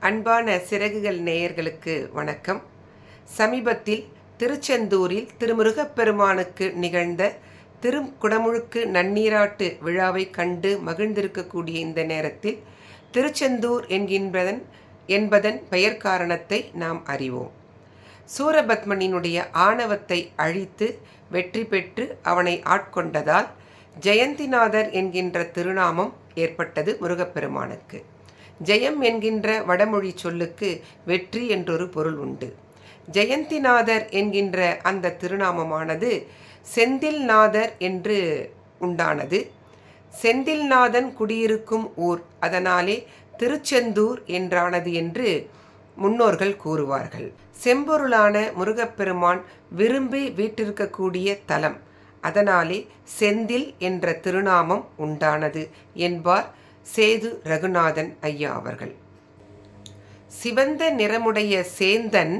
அன்பான சிறகுகள் நேயர்களுக்கு வணக்கம். சமீபத்தில் திருச்செந்தூரில் திருமுருகப்பெருமானுக்கு நிகழ்ந்த திருக்குடமுழுக்கு நன்னீராட்டு விழாவை கண்டு மகிழ்ந்திருக்கக்கூடிய இந்த நேரத்தில் திருச்செந்தூர் என்பதன் பெயர் காரணத்தை நாம் அறிவோம். சூரபத்மனினுடைய ஆணவத்தை அழித்து வெற்றி பெற்று அவனை ஆட்கொண்டதால் ஜெயந்திநாதர் என்கின்ற திருநாமம் ஏற்பட்டது முருகப்பெருமானுக்கு. ஜெயம் என்கின்ற வடமொழி சொல்லுக்கு வெற்றி என்றொரு பொருள் உண்டு. ஜெயந்திநாதர் என்கின்ற அந்த திருநாமமானது செந்தில்நாதர் என்று உண்டானது. செந்தில்நாதன் குடியிருக்கும் ஊர், அதனாலே திருச்செந்தூர் என்றானது என்று முன்னோர்கள் கூறுவார்கள். செம்பொருளான முருகப்பெருமான் விரும்பி வீற்றிருக்கக்கூடிய தலம், அதனாலே செந்தில் என்ற திருநாமம் உண்டானது என்பார் சேது ரகுநாதன் ஐயா அவர்கள். சிவந்த நிறமுடைய சேந்தன்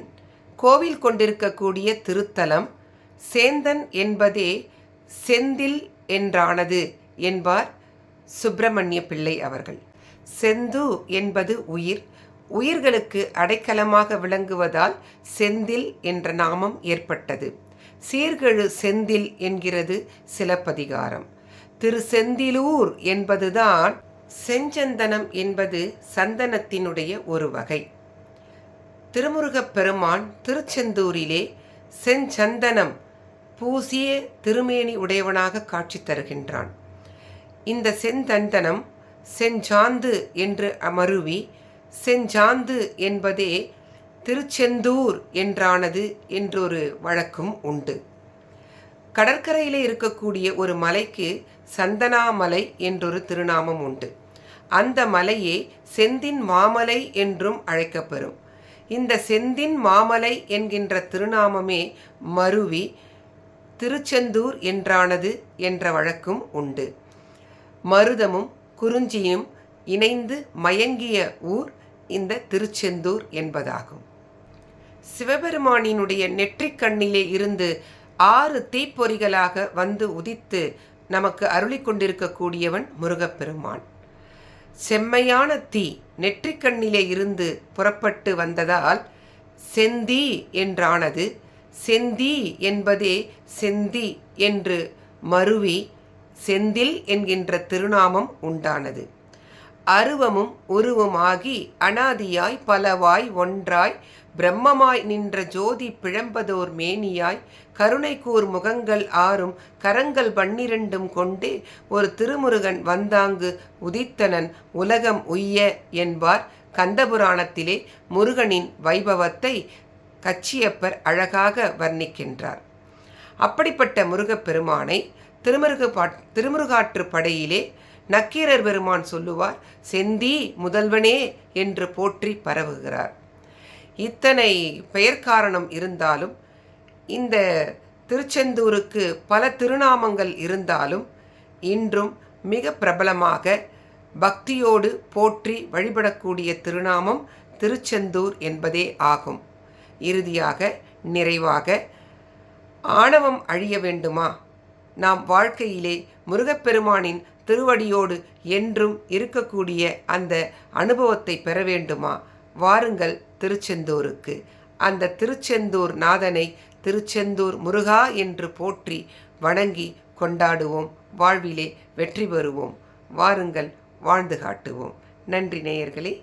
கோவில் கொண்டிருக்கக்கூடிய திருத்தலம். சேந்தன் என்பதே செந்தில் என்றானது என்பார் சுப்பிரமணிய பிள்ளை அவர்கள். செந்து என்பது உயிர், உயிர்களுக்கு அடைக்கலமாக விளங்குவதால் செந்தில் என்ற நாமம் ஏற்பட்டது. சீர்கெழு செந்தில் என்கிறது சிலப்பதிகாரம். திருச்செந்திலூர் என்பதுதான். செஞ்சந்தனம் என்பது சந்தனத்தினுடைய ஒரு வகை. திருமுருகப்பெருமான் திருச்செந்தூரிலே செஞ்சந்தனம் பூசிய திருமேனி உடையவனாக காட்சி தருகின்றான். இந்த செஞ்சந்தனம் செஞ்சாந்து என்று மருவி செஞ்சாந்து என்பதே திருச்செந்தூர் என்றானது என்றொரு வழக்கும் உண்டு. கடற்கரையிலே இருக்கக்கூடிய ஒரு மலைக்கு சந்தனாமலை என்றொரு திருநாமம் உண்டு. அந்த மலையே செந்தின் மாமலை என்றும் அழைக்கப்பெறும். இந்த செந்தின் மாமலை என்கின்ற திருநாமமே மருவி திருச்செந்தூர் என்றானது என்ற வழக்கும் உண்டு. மருதமும் குறிஞ்சியும் இணைந்து மயங்கிய ஊர் இந்த திருச்செந்தூர் என்பதாகும். சிவபெருமானினுடைய நெற்றிக் கண்ணிலே இருந்து 6 தீப்பொறிகளாக வந்து உதித்து நமக்கு அருளி கொண்டிருக்கக்கூடியவன் முருகப்பெருமான். செம்மையான தீ நெற்றிக்கண்ணிலே இருந்து புறப்பட்டு வந்ததால் செந்தி என்றானது. செந்தி என்பதே செந்தி என்று மருவி செந்தில் என்கின்ற திருநாமம் உண்டானது. அருவமும் உருவமாகி அனாதியாய் பலவாய் ஒன்றாய் பிரம்மமாய் நின்ற ஜோதி பிழம்பதோர் மேனியாய் கருணைக்கூர் முகங்கள் 6 கரங்கள் 12 கொண்டே ஒரு திருமுருகன் வந்தாங்கு உதித்தனன் உலகம் உய்ய என்பார் கந்தபுராணத்திலே முருகனின் வைபவத்தை கச்சியப்பர் அழகாக வர்ணிக்கின்றார். அப்படிப்பட்ட முருகப்பெருமானை திருமுருகாற்று படையிலே நக்கீரர் பெருமான் சொல்லுவார், செந்தி முதல்வனே என்று போற்றி பரவுகிறார். இத்தனை பெயர் காரணம் இருந்தாலும் இந்த திருச்செந்தூருக்கு பல திருநாமங்கள் இருந்தாலும் இன்றும் மிக பிரபலமாக பக்தியோடு போற்றி வழிபடக்கூடிய திருநாமம் திருச்செந்தூர் என்பதே ஆகும். இறுதியாக நிறைவாக, ஆணவம் அழிய வேண்டுமா? நாம் வாழ்க்கையிலே முருகப்பெருமானின் திருவடியோடு என்றும் இருக்கக்கூடிய அந்த அனுபவத்தை பெற வேண்டுமா? வாருங்கள் திருச்செந்தூருக்கு. அந்த திருச்செந்தூர் நாதனை திருச்செந்தூர் முருகா என்று போற்றி வணங்கி கொண்டாடுவோம். வாழ்விலே வெற்றி பெறுவோம். வாருங்கள், வாழ்ந்து காட்டுவோம். நன்றி நேயர்களே.